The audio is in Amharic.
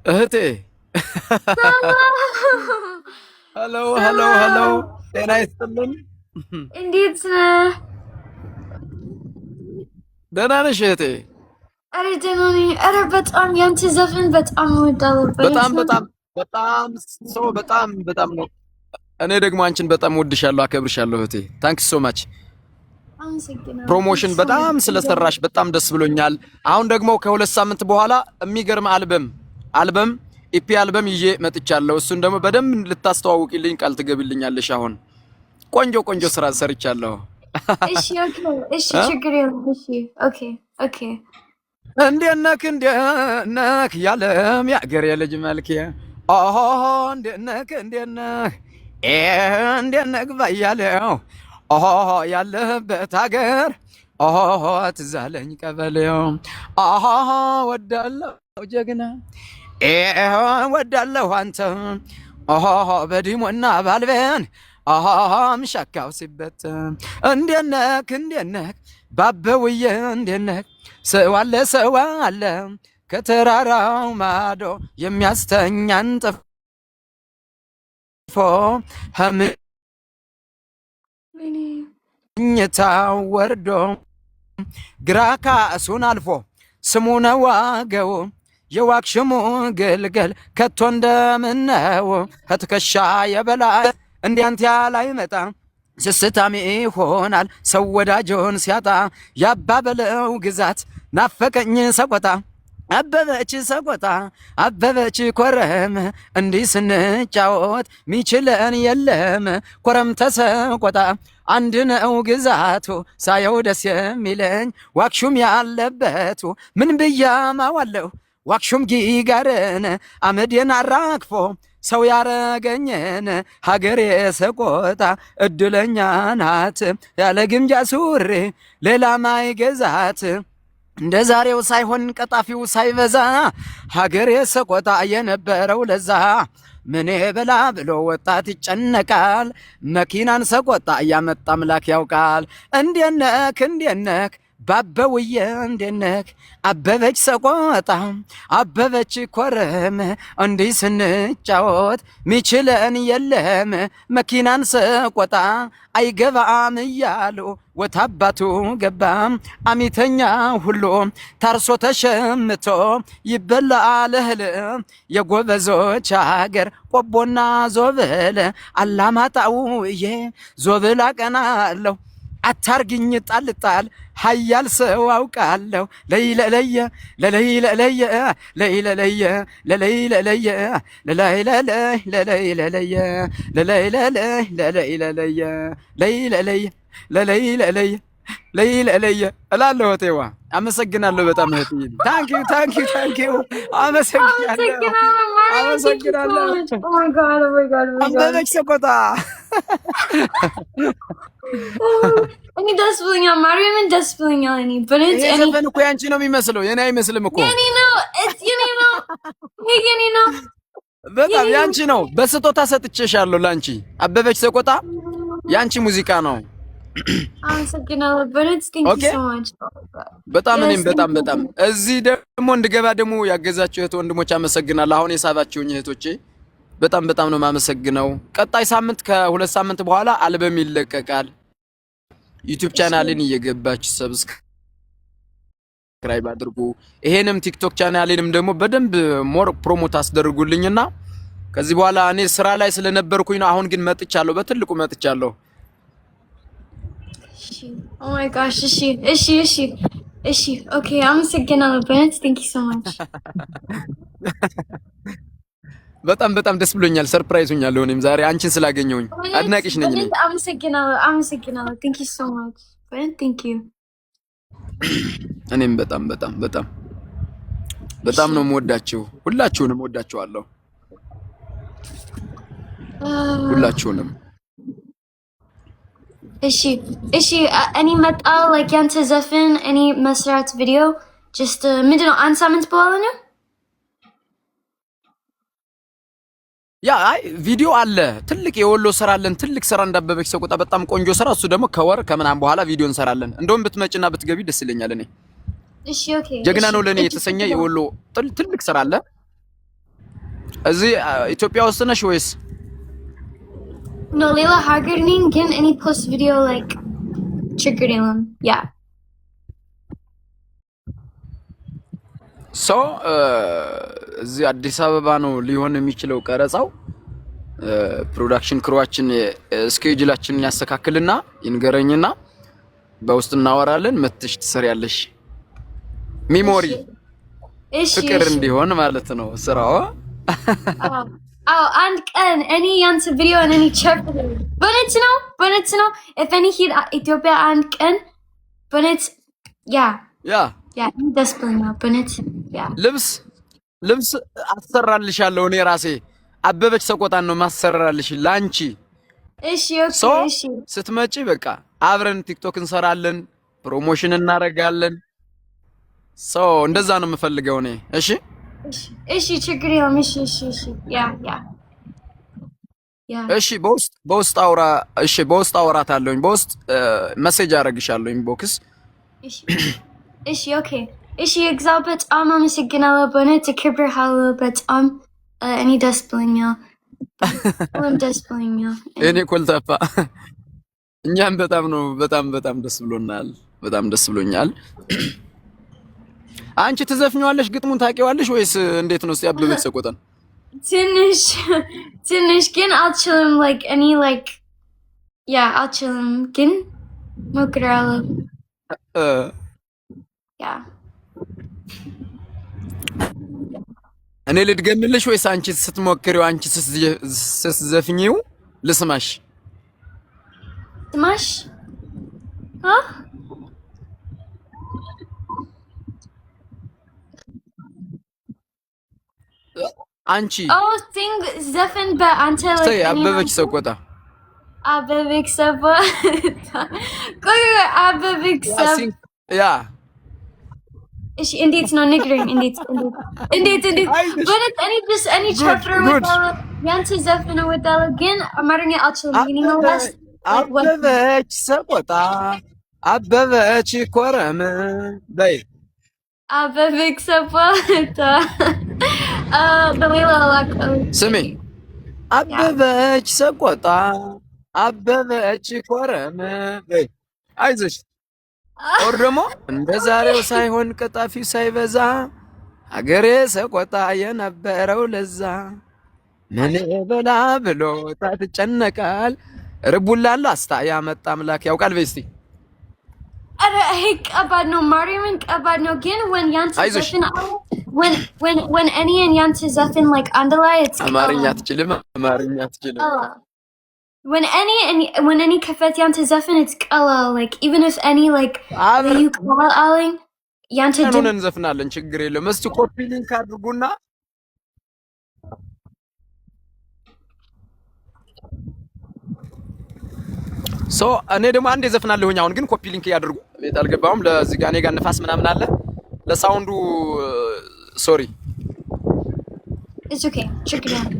እህቴ ሰላም ሄሎ ሄሎ ሄሎ፣ ሰላም፣ ጤና ይስጥልን። እንዴት ነህ? ደህና ነሽ እህቴ? ኧረ ደህና ነኝ። ኧረ በጣም ያንተ ዘፈን በጣም እወዳለሁ። በጣም በየትኛው በጣም በጣም ሰው በጣም ነው። እኔ ደግሞ አንቺን በጣም ወድሻለሁ፣ አከብርሻለሁ እህቴ። ታንክስ ሶ ማች። አመሰግናለሁ። ፕሮሞሽን ቴንክስ ሶ በጣም ማች። ስለሰራሽ በጣም ደስ ብሎኛል። አሁን ደግሞ ከሁለት ሳምንት በኋላ የሚገርም አልበም ኢፒ አልበም ይዤ መጥቻለሁ። እሱን ደግሞ በደንብ ልታስተዋውቂልኝ ቃል ትገቢልኛለሽ። አሁን ቆንጆ ቆንጆ ስራ ሰርቻለሁ። እሺ ኦኬ፣ እሺ እ? ችግር የለም። እሺ ኦኬ ኦኬ። እንዴት ነክ ያለም የአገሬ ልጅ መልኬ ኦሆ እንዴት ነክ እንዴት ነክ ባያለው ኦሆ ያለህበት ሀገር ኦሆ ትዛለኝ ቀበሌው ኦሆ ወዳለው ጀግና ወዳለው አንተ ኦሆ በዲሞና ባልበን ኦሆ ምሻካው ሲበተን እንዴት ነክ ባበውዬ እንዴት ነክ ሰው አለ ከተራራው ማዶ የሚያስተኛን ጠፍፎ ወይኔ ምኝታው ወርዶ ግራ ካሱን አልፎ ስሙ ነው ዋገው የዋክሽሙ ግልገል ከቶ እንደምነው ከትከሻ የበላይ እንዲያንተ ያላይ መጣ ስስታም ይሆናል ሰው ወዳጆን ሲያጣ ያባበለው ግዛት ናፈቀኝ ሰቆጣ አበበች ኮረም እንዲህ ስንጫወት ሚችለን የለም ኮረም ተሰቆጣ አንድ ነው ግዛቱ ሳየው ደስ የሚለኝ ዋክሹም ያለበቱ ምን ብያማዋለሁ ዋክሹም ጊጋርን አመዴን አራግፎ ሰው ያረገኝን ሀገሬ ሰቆጣ እድለኛ ናት ያለ ግምጃ ሱሪ ሌላ ማይገዛት እንደ ዛሬው ሳይሆን ቀጣፊው ሳይበዛ ሀገሬ ሰቆጣ የነበረው ለዛ ምን በላ ብሎ ወጣት ይጨነቃል መኪናን ሰቆጣ እያመጣ አምላክ ያውቃል። እንዴት ነክ ባበውዬ እንዴት ነክ አበበች ሰቆጣ አበበች ኮረም እንዲህ ስንጫወት ሚችለን የለም መኪናን ሰቆጣ አይገባም እያሉ ወታባቱ ገባም አሚተኛ ሁሉ ታርሶ ተሸምቶ ይበላል እህል የጎበዞች አገር ቆቦና ዞብል አላማጣውዬ ዞብል አቀናለሁ አታርግኝ ጣልጣል ሀያል ሰው አውቃለሁ ለይለለየ ለለይለለየ ለይለለየ ለለይለለየ ለለይለለይ ለለይለለየ ለለይለለይ ለለይለለየ ለይለለየ ለለይለለየ ለይለለየ እላለሁ። እህቴዋ አመሰግናለሁ በጣም እህቴ። ታንኪዩ አመሰግናለሁ አመሰግናለሁ ማርያም። ቴንክ ዩ ሶ አመሰግናለሁ። ማች። ኦ ማይ ጋድ ኦ ማይ ጋድ ኦ ማይ ጋድ። አበበች ሰቆጣ እኔ ደስ ብሎኛል ማርያምን፣ ደስ ብሎኛል። እኔ በእውነት ይሄ እኔ ዘፈን እኮ ያንቺ ነው የሚመስለው፣ የኔ አይመስልም እኮ። የኔ ነው የኔ ነው ይሄ የኔ ነው በጣም የኔ ነው። ያንቺ ነው። በስጦታ ሰጥቼሻለሁ ላንቺ። አበበች ሰቆጣ ያንቺ ሙዚቃ ነው። አመሰግናለሁ በእውነት ቴንክ ዩ ኦኬ ሶ ማች። በጣም እኔም የስ ቴንክ በጣም ዩ። እዚህ ደግሞ እንድገባ ደግሞ ያገዛችሁ እህት ወንድሞች አመሰግናለሁ። አሁን የሳባችሁኝ እህቶቼ በጣም ነው የማመሰግነው። ቀጣይ ሳምንት ከሁለት ሳምንት በኋላ አልበም ይለቀቃል። ዩቲዩብ እሺ ቻናሌን እየገባችሁ ሰብስክራይብ አድርጉ። ይሄንም ቲክቶክ ቻናሌንም ደግሞ በደንብ ሞር ፕሮሞት አስደርጉልኝና ከዚህ በኋላ እኔ ስራ ላይ ስለነበርኩኝ ነው። አሁን ግን መጥቻለሁ፣ በትልቁ መጥቻለሁ። እሺ ኦ ማይ ጋሽ እሺ እሺ እሺ እሺ ኦኬ አመሰግናለሁ በእውነት ቴንክ ዩ ሶ ማች። በጣም ደስ ብሎኛል። ሰርፕራይዝ ሆኛለሁ። እኔም ዛሬ አንቺን ስላገኘሁኝ አድናቂሽ ነኝ እኔ። በእውነት አመሰግናለሁ ቴንክ ዩ ሶ ማች በእውነት ቴንክ ዩ። እኔም በጣም ነው የምወዳችሁ። ሁላችሁንም ወዳችኋለሁ። ሁላችሁንም እሺ እሺ እኔ መጣሁ ላይክ ያንተ ዘፈን እኔ መስራት ቪዲዮ ጀስት ምንድነው አንድ ሳምንት በኋላ ነው። አይ ቪዲዮ አለ፣ ትልቅ የወሎ ስራ አለን። ትልቅ ስራ እንዳበበች ሰቆጣ በጣም ቆንጆ ስራ። እሱ ደግሞ ከወር ከምናምን በኋላ ቪዲዮ እንሰራለን። እንደውም ብትመጭና ብትገቢ ደስ ይለኛል። እኔ እሺ ኦኬ ጀግና እሺ ነው ለኔ እሺ የተሰኘ የወሎ ትልቅ ስራ አለ። እዚህ ኢትዮጵያ ውስጥ ነሽ ወይስ? No, ሌላ ሀገር ነኝ ግን any post video like ችግር የለም yeah. ሶ እዚህ አዲስ አበባ ነው ሊሆን የሚችለው ቀረጻው። ፕሮዳክሽን ክሩዋችን ስኬጁላችንን ያስተካክልና ይንገረኝና በውስጥ እናወራለን። መጥተሽ ትሰሪያለሽ። ሚሞሪ ፍቅር እንዲሆን ማለት ነው ስራው። አንድ ቀን እኔ ያንተ ቪዲዮ እኔ ቸክ በእውነት ነው if any ሂድ ኢትዮጵያ አንድ ቀን በእውነት ያ ደስ ብሎኛል በእውነት ያ ልብስ አሰራልሻለሁ እኔ ራሴ አበበች ሰቆጣን ነው ማሰራልሽ ላንቺ። እሺ ኦኬ ስትመጪ በቃ አብረን ቲክቶክ እንሰራለን፣ ፕሮሞሽን እናደርጋለን። እንደዛ ነው የምፈልገው እኔ። እሺ ችግር የለም። እሺ ያ እሺ በውስጥ አውራ። እሺ በውስጥ አውራታለሁኝ። በውስጥ መሴጅ አደርግሻለሁ ኢንቦክስ። እሺ ኦኬ እሺ እግዚአብሔር በጣም አመሰግናለሁ በእውነት ክብርሃለሁ በጣም እኔ ደስ ብሎኛል። ደስ ብሎኛል እኔ ኮልታፋ እኛም በጣም ደስ ብሎናል። በጣም ደስ ብሎኛል። አንቺ ትዘፍኛለሽ? ግጥሙን ታውቂዋለሽ ወይስ እንዴት ነው? እስቲ አበበች ሰቆጣን ትንሽ ግን አልችልም። like እኔ like አልችልም ግን ሞክራለሁ። እኔ ልድገምልሽ ወይስ አንቺ ስትሞክሪው አንቺ ስትዘፍኚው ልስማሽ? ስማሽ አንቺ ሲንግ ዘፈን በአንተ ላይ አበበች ሰቆጣ አበበች ያ እሺ እንዴት ነው ንገረኝ። እንዴት በእውነት እኔ ቻፕተር ወጣው ያንተ ዘፈን ወጣው ግን አማርኛ አልችልም። ግን ይመላስ አበበች ሰቆጣ አበበች ኮረም በይ አበበች ሰቆጣ በሌላ ስሚ አበበች ሰቆጣ አበበች ኮረም በይ አይዞሽ። ኦር ደግሞ እንደ ዛሬው ሳይሆን ቀጣፊው ሳይበዛ አገሬ ሰቆጣ የነበረው ለዛ ምን በላ ብሎ ታትጨነቃል ርቡላላ አስታ ያመጣ አምላክ ያውቃል። በስቲ አረ ከባድ ነው ማርያምን ከባድ ነው። ግን when ያንተ ዘፈን when any and ያንተ ዘፈን like አንድ ላይ አማርኛ አትችልም። when any ከፈት ያንተ ዘፈን it's ቀላል like even if any like you call አለኝ ያንተ ሆነን እንዘፍናለን ችግር የለም። እስቲ ኮፒ ሊንክ አድርጉና እኔ ደግሞ አንዴ ዘፍናለሁኝ። አሁን ግን ኮፒ ሊንክ ያድርጉ። ቤት አልገባሁም። ለዚህ ጋር እኔ ጋር ንፋስ ምናምን አለ ለሳውንዱ ሶሪ it's okay ችግር የለም።